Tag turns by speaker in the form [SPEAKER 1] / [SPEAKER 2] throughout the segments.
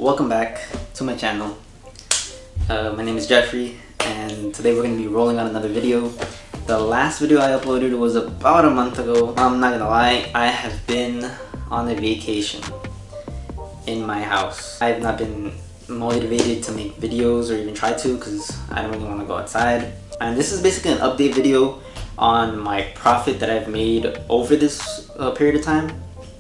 [SPEAKER 1] Welcome back to my channel. My name is Jeffrey, and today we're going to be rolling on another video. The last video I uploaded was about a month ago. I'm not gonna lie, I have been on a vacation in my house. I have not been motivated to make videos or even try to because I don't really want to go outside. And this is basically an update video on my profit that I've made over this period of time.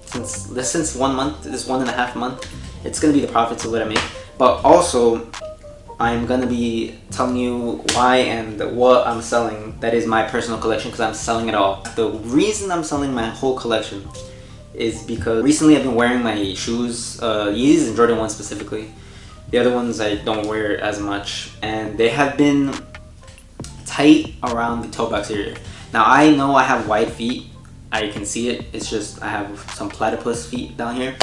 [SPEAKER 1] Since 1 month, this 1.5 month, it's gonna be the profits of what I make. But also, I'm gonna be telling you why and what I'm selling. That is my personal collection, because I'm selling it all. The reason I'm selling my whole collection is because recently I've been wearing my shoes, Yeezys and Jordan 1 specifically. The other ones I don't wear as much, and they have been tight around the toe box area. Now I know I have wide feet. I can see it. It's just I have some platypus feet down here,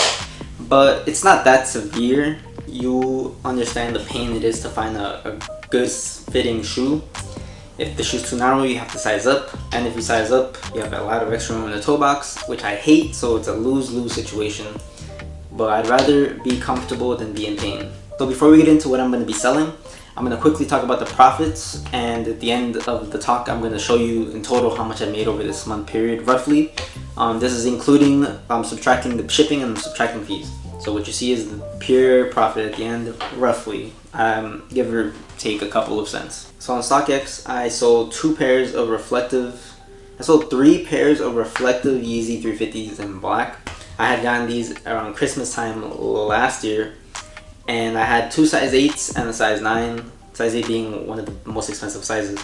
[SPEAKER 1] but it's not that severe. You understand the pain it is to find a good fitting shoe. If the shoe's too narrow, you have to size up, and if you size up, you have a lot of extra room in the toe box, which I hate. So it's a lose-lose situation, but I'd rather be comfortable than be in pain. So before we get into what I'm going to be selling, I'm going to quickly talk about the profits, and at the end of the talk I'm going to show you in total how much I made over this month period, roughly. This is including subtracting the shipping and subtracting fees. So what you see is the pure profit at the end, roughly, give or take a couple of cents. So on StockX, I sold 3 pairs of reflective Yeezy 350s in black. I had gotten these around Christmas time last year, and I had 2 size 8s and a size 9, size 8 being one of the most expensive sizes.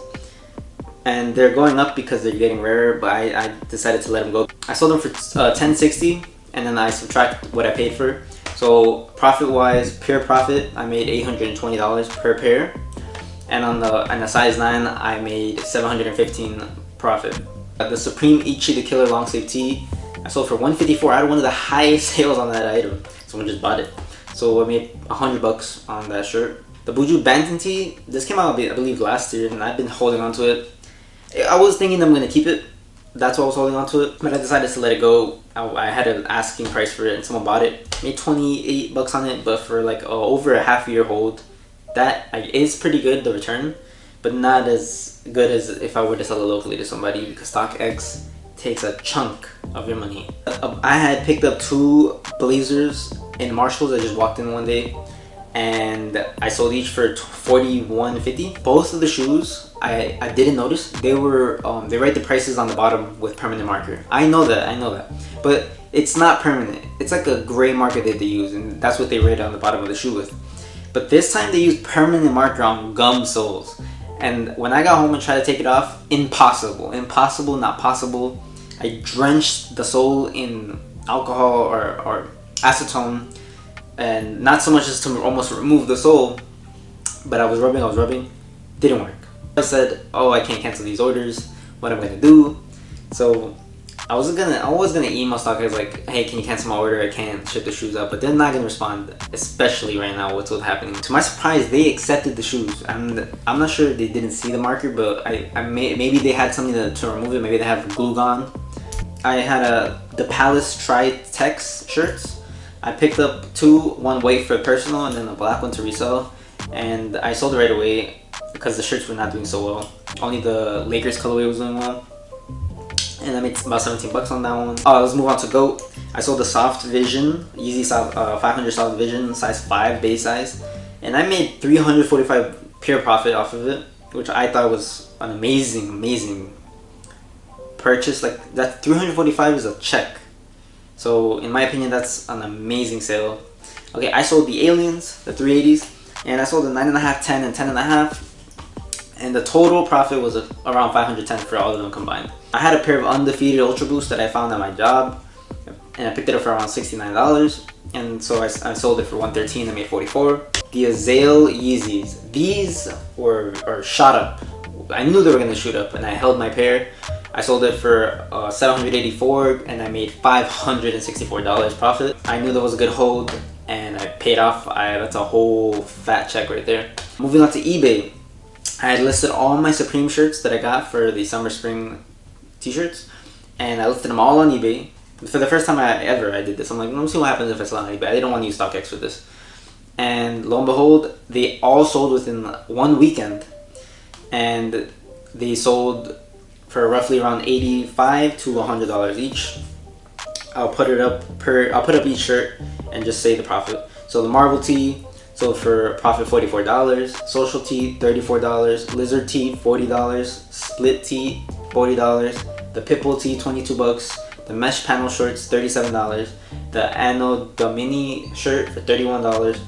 [SPEAKER 1] And they're going up because they're getting rarer, but I decided to let them go. I sold them for $10.60, and then I subtract what I paid for. So profit wise, pure profit, I made $820 per pair, and on the size 9 I made $715 profit. The Supreme Ichi the Killer long sleeve tee I sold for $154. I had one of the highest sales on that item. Someone just bought it, so I made $100 on that shirt. The Buju Banton tee, this came out I believe last year, and I've been holding on to it. I was thinking I'm gonna keep it. That's why I was holding on to it, but I decided to let it go. I had an asking price for it, and someone bought it. Made $28 on it, but for like over a half-year hold, that is pretty good, the return, but not as good as if I were to sell it locally to somebody, because StockX takes a chunk of your money. I had picked up 2 blazers in Marshalls. I just walked in one day, and I sold each for $41.50. Both of the shoes, I didn't notice. They were they write the prices on the bottom with permanent marker. I know that, but it's not permanent. It's like a gray marker that they use, and that's what they write on the bottom of the shoe with. But this time they used permanent marker on gum soles, and when I got home and tried to take it off, impossible, not possible. I drenched the sole in alcohol or acetone, and not so much as to almost remove the sole, but I was rubbing, didn't work. I said, oh, I can't cancel these orders, what am I gonna do? So I was gonna email StockX like, hey, can you cancel my order? I can't ship the shoes out, but they're not gonna respond, especially right now what's happening. To my surprise, they accepted the shoes, and I'm not sure if they didn't see the marker, but maybe they had something to remove it. Maybe they have glue gun. I had the Palace Tri-Tex shirts. I picked up 2, one white for personal and then a black one to resell, and I sold it right away because the shirts were not doing so well. Only the Lakers colorway was doing well, and I made about $17 on that one. Let's move on to GOAT. I sold the Soft Vision Yeezy 500 Soft Vision size 5 base size, and I made $345 pure profit off of it, which I thought was an amazing purchase. Like, that $345 is a check. So in my opinion, that's an amazing sale. Okay, I sold the Aliens, the 380s, and I sold the 9.5, 10, and 10.5, and the total profit was around $510 for all of them combined. I had a pair of Undefeated Ultra Boost that I found at my job, and I picked it up for around $69, and so I sold it for $113. I made $44. The Azalea Yeezys, these were shot up. I knew they were gonna shoot up, and I held my pair. I sold it for $784, and I made $564 profit. I knew that was a good hold, and I paid off. That's a whole fat check right there. Moving on to eBay, I had listed all my Supreme shirts that I got for the summer spring t-shirts, and I listed them all on eBay. For the first time I did this, I'm like, let me see what happens if I sell on eBay. I didn't want to use StockX for this. and lo and behold, they all sold within one weekend, and they sold for roughly around $85 to $100 each. I'll put up each shirt and just say the profit. So the Marvel tee sold for profit $44, Social tee $34, Lizard tee $40, Split tee $40, the Pitbull tee $22, the Mesh panel shorts $37, the Anno Domini shirt for $31.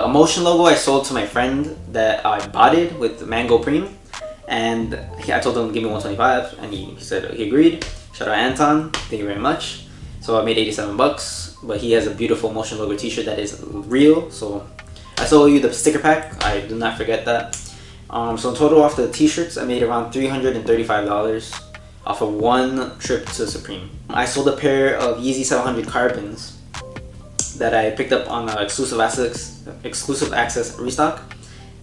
[SPEAKER 1] Emotion logo I sold to my friend that I bought it with Mango Preem, and I told him to give me $125, and he said he agreed. Shout out Anton, thank you very much. So I made $87, but he has a beautiful Emotion logo t-shirt that is real, so I sold you the sticker pack, I do not forget that. So in total off the t-shirts, I made around $335 off of one trip to Supreme. I sold a pair of Yeezy 700 Carbons that I picked up on exclusive access restock,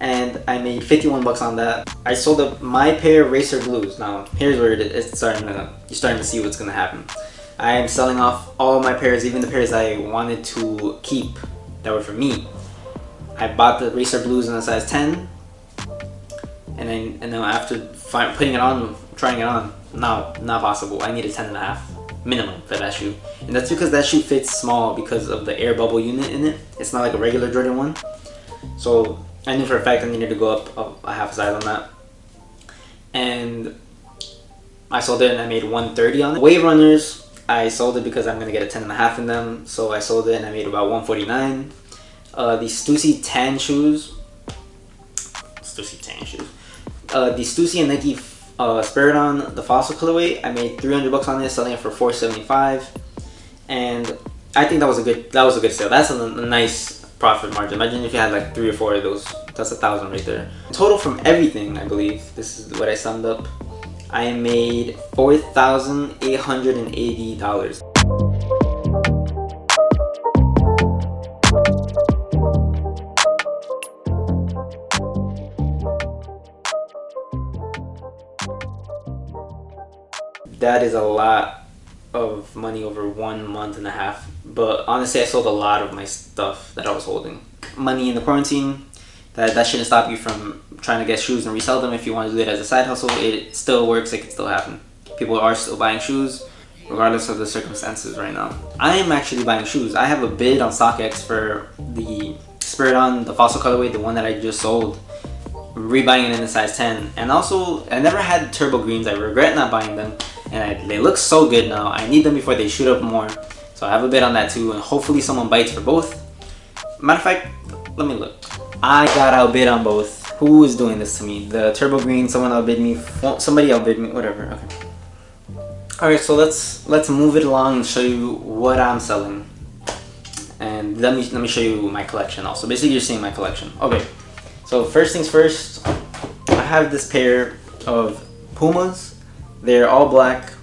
[SPEAKER 1] and I made $51 on that. I sold my pair of Racer Blues. Now here's where you're starting to see what's gonna happen. I am selling off all my pairs, even the pairs I wanted to keep that were for me. I bought the Racer Blues in a size 10, and then after putting it on, trying it on, not possible. I need a 10.5 minimum for that shoe, and that's because that shoe fits small because of the air bubble unit in it. It's not like a regular Jordan 1, so I knew for a fact I needed to go up a half a size on that, and I sold it and I made $130 on it. Wave Runners, I sold it because I'm gonna get a 10.5 in them, so I sold it and I made about $149. The Stussy tan shoes, the Stussy and Nike Spiridon, the Fossil colorway, I made $300 on it, selling it for $475, and I think that was a good sale. That's a nice profit margin. Imagine if you had like 3 or 4 of those. That's $1,000 right there. Total from everything, I believe, this is what I summed up, I made $4,880. That is a lot of money over 1 month and a half, but honestly I sold a lot of my stuff that I was holding. Money in the quarantine, that shouldn't stop you from trying to get shoes and resell them. If you want to do it as a side hustle, it still works, it can still happen. People are still buying shoes regardless of the circumstances right now. I am actually buying shoes. I have a bid on StockX for the Spiridon, the Fossil colorway, the one that I just sold. Rebuying it in a size 10, and also I never had turbo greens. I regret not buying them, and they look so good now. I need them before they shoot up more, so I have a bid on that too, and hopefully someone bites for both. Matter of fact, let me look. I got outbid on both. Who is doing this to me? The turbo green, someone outbid me. Somebody outbid me. Whatever. Okay. All right, so let's move it along and show you what I'm selling, and let me show you my collection also. Basically, you're seeing my collection. Okay. So first things first, I have this pair of Pumas. They're all black.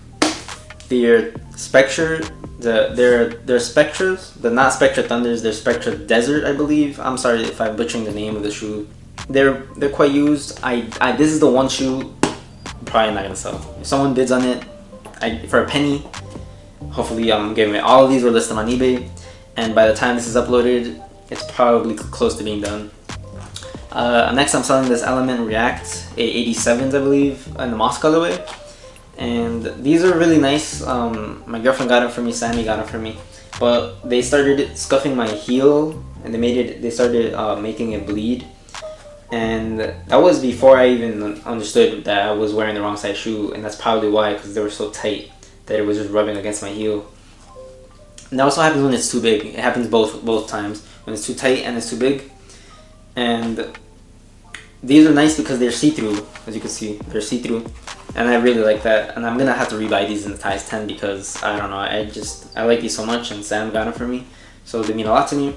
[SPEAKER 1] They're Spectra. They're Spectras. They're not Spectra Thunders. They're Spectra Desert, I believe. I'm sorry if I'm butchering the name of the shoe. They're quite used. This is the one shoe I'm probably not gonna sell. If someone bids on it, for a penny, hopefully I'm giving it. All of these were listed on eBay, and by the time this is uploaded, it's probably close to being done. Next I'm selling this Element React 87s, I believe, in the moss colorway, and these are really nice. My girlfriend got them for me, Sammy got them for me, but they started scuffing my heel, and they started making it bleed, and that was before I even understood that I was wearing the wrong size shoe, and that's probably why, because they were so tight that it was just rubbing against my heel. And that also happens when it's too big. It happens both times, when it's too tight and it's too big. And these are nice because they're see-through, as you can see, they're see-through, and I really like that. And I'm gonna have to rebuy these in the size 10 because I don't know, I like these so much, and Sam got them for me, so they mean a lot to me,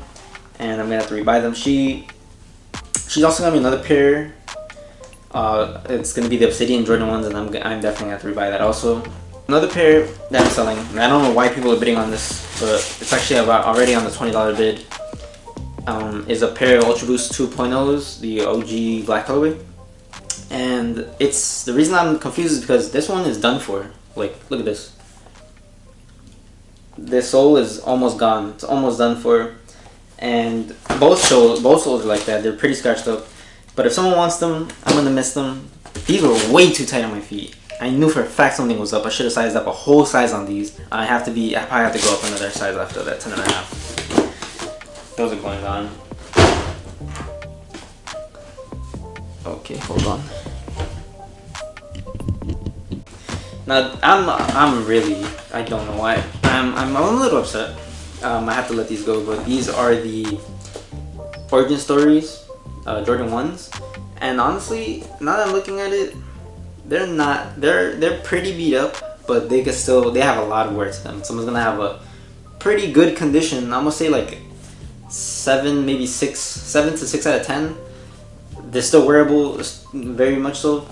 [SPEAKER 1] and I'm gonna have to rebuy them. She's also got me another pair. It's gonna be the Obsidian Jordan ones, and I'm definitely gonna have to rebuy that also. Another pair that I'm selling, and I don't know why people are bidding on this, but it's actually already on the $20 bid. Is a pair of Ultra Boost 2.0s, the OG black colorway, and the reason I'm confused is because this one is done for. Like, look at this. The sole is almost gone. It's almost done for, and both soles are like that. They're pretty scratched up. But if someone wants them, I'm gonna miss them. These were way too tight on my feet. I knew for a fact something was up. I should have sized up a whole size on these. I probably have to go up another size after that 10.5. Those are going on. Okay, hold on. Now I don't know why. I'm a little upset. I have to let these go, but these are the Origin Stories Jordan 1s, and honestly, now that I'm looking at it, they're pretty beat up, but they have a lot of wear to them. Someone's gonna have a pretty good condition. I'm gonna say like 7 to 6 out of 10. They're still wearable, very much so.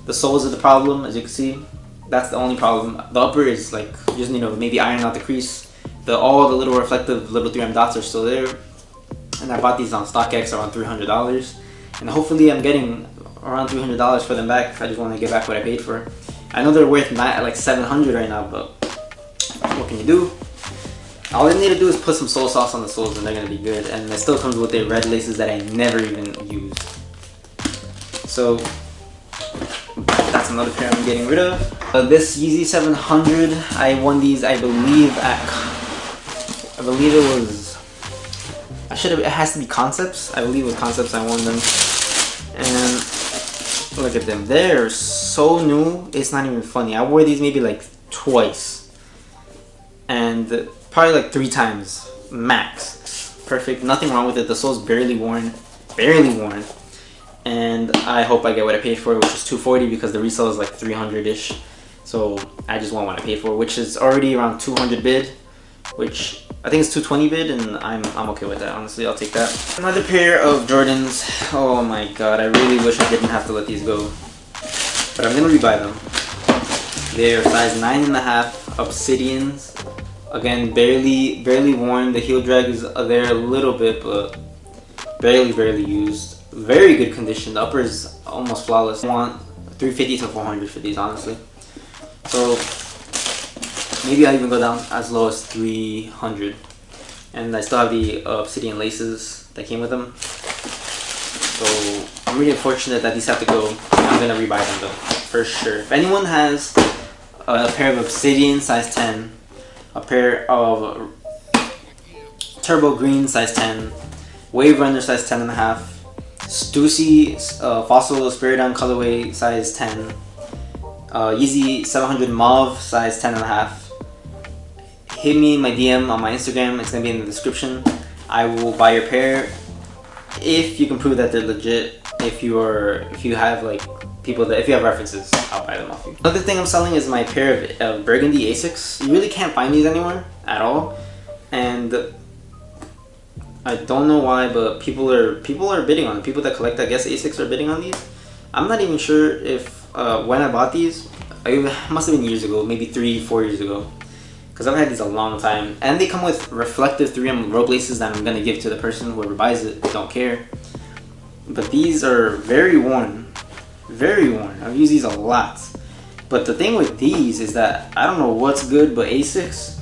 [SPEAKER 1] The soles are the problem, as you can see. That's the only problem. The upper is like, you just need to maybe iron out the crease. All the little reflective little 3M dots are still there. And I bought these on StockX around $300. And hopefully I'm getting around $300 for them back. I just want to get back what I paid for. I know they're worth like $700 right now, but what can you do? All I need to do is put some soul sauce on the soles and they're going to be good. And it still comes with their red laces that I never even used. So that's another pair I'm getting rid of. This Yeezy 700, I won these, I believe it was, it has to be Concepts. I believe it was Concepts I won them. And look at them. They're so new, it's not even funny. I wore these maybe like twice. And probably like 3 times, max. Perfect, nothing wrong with it. The sole's barely worn. And I hope I get what I paid for, which is $240 because the resale is like $300-ish. So I just want what I paid for, which is already around $200 bid, which I think it's $220 bid, and I'm okay with that. Honestly, I'll take that. Another pair of Jordans. Oh my god, I really wish I didn't have to let these go, but I'm gonna rebuy them. They're size 9.5 Obsidians. Again, barely worn. The heel drag is there a little bit, but barely used. Very good condition. The upper is almost flawless. I want $350 to $400 for these, honestly. So maybe I'll even go down as low as $300. And I still have the Obsidian laces that came with them. So I'm really unfortunate that these have to go. I'm gonna rebuy them though, for sure. If anyone has a pair of Obsidian size 10, a pair of Turbo Green size 10, Wave Runner size 10.5, Stussy Fossil Spirit on colorway size 10, Yeezy 700 Mauve size 10.5. Hit me in my DM on my Instagram. It's gonna be in the description. I will buy your pair if you can prove that they're legit. If you have like if you have references, I'll buy them off you. Another thing I'm selling is my pair of Burgundy Asics. You really can't find these anywhere at all, and I don't know why, but people are bidding on them. People that collect, I guess, Asics are bidding on these. I'm not even sure if when I bought these, it must have been years ago, maybe 3-4 years ago, because I've had these a long time. And they come with reflective 3M rope laces that I'm gonna give to the person whoever buys it. They don't care. But these are very worn. I've used these a lot. But the thing with these is that I don't know what's good, but Asics,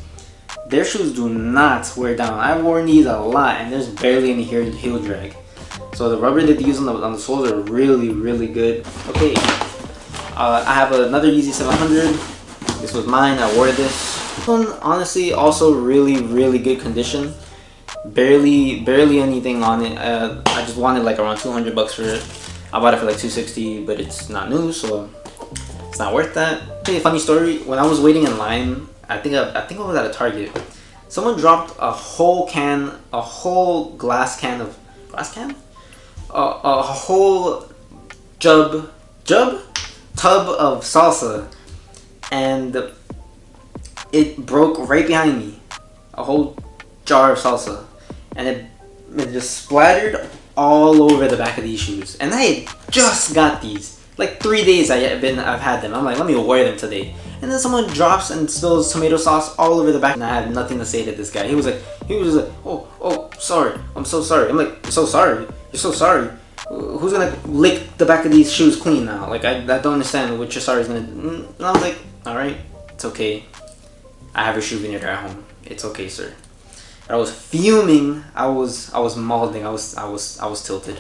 [SPEAKER 1] their shoes do not wear down. I've worn these a lot and there's barely any heel drag. So the rubber that they use on the soles are really good. Okay, I have another Yeezy 700. This was mine, I wore this. This one, honestly, also really good condition. Barely anything on it. I just wanted like around $200 for it. I bought it for like $260, but it's not new, so it's not worth that. Actually, a funny story, when I was waiting in line, I think I was at a Target. Someone dropped a whole glass can of a whole tub of salsa, and it broke right behind me. A whole jar of salsa, and it just splattered all over the back of these shoes. And I had just got these like 3 days. I've had them. I'm like, let me wear them today. And then someone drops and spills tomato sauce all over the back, and I had nothing to say to this guy. He was like, oh, sorry, I'm so sorry. I'm like, so sorry? You're so sorry? Who's gonna lick the back of these shoes clean now? Like, I don't understand what your sorry is gonna do. And I was like, alright, it's okay. I have a shoe veneer at home. It's okay, sir. I was fuming. I was mauling. I was tilted.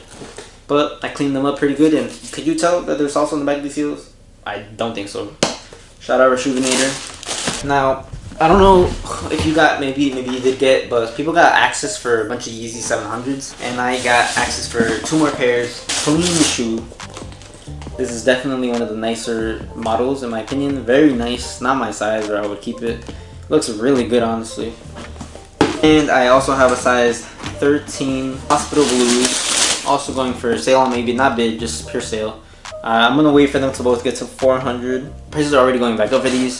[SPEAKER 1] But I cleaned them up pretty good. And could you tell that there's salsa on the back of these heels? I don't think so. Shout out Rejuvenator. Now, I don't know if you got, maybe you did get, but people got access for a bunch of Yeezy 700s, and I got access for 2 more pairs. Clean shoe. This is definitely one of the nicer models in my opinion. Very nice. Not my size, or I would keep it. Looks really good, honestly. And I also have a size 13 Hospital Blues, also going for sale, maybe not bid, just pure sale. I'm gonna wait for them to both get to 400. Prices are already going back up for these,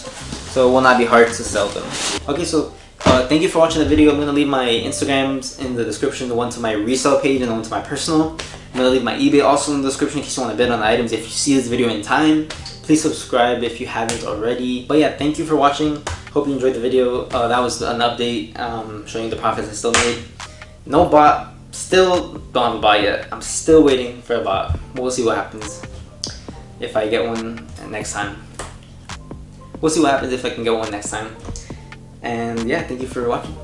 [SPEAKER 1] so it will not be hard to sell them. Okay, so thank you for watching the video. I'm gonna leave my Instagrams in the description, the one to my resale page and the one to my personal. I'm gonna leave my eBay also in the description in case you want to bid on the items. If you see this video in time, please subscribe if you haven't already. But yeah, thank you for watching. Hope you enjoyed the video. That was an update showing the profits I still made. No bot. Still don't have a bot yet. I'm still waiting for a bot. We'll see what happens if I get one next time. We'll see what happens if I can get one next time. And yeah, thank you for watching.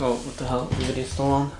[SPEAKER 1] Oh, what the hell? The video's still long.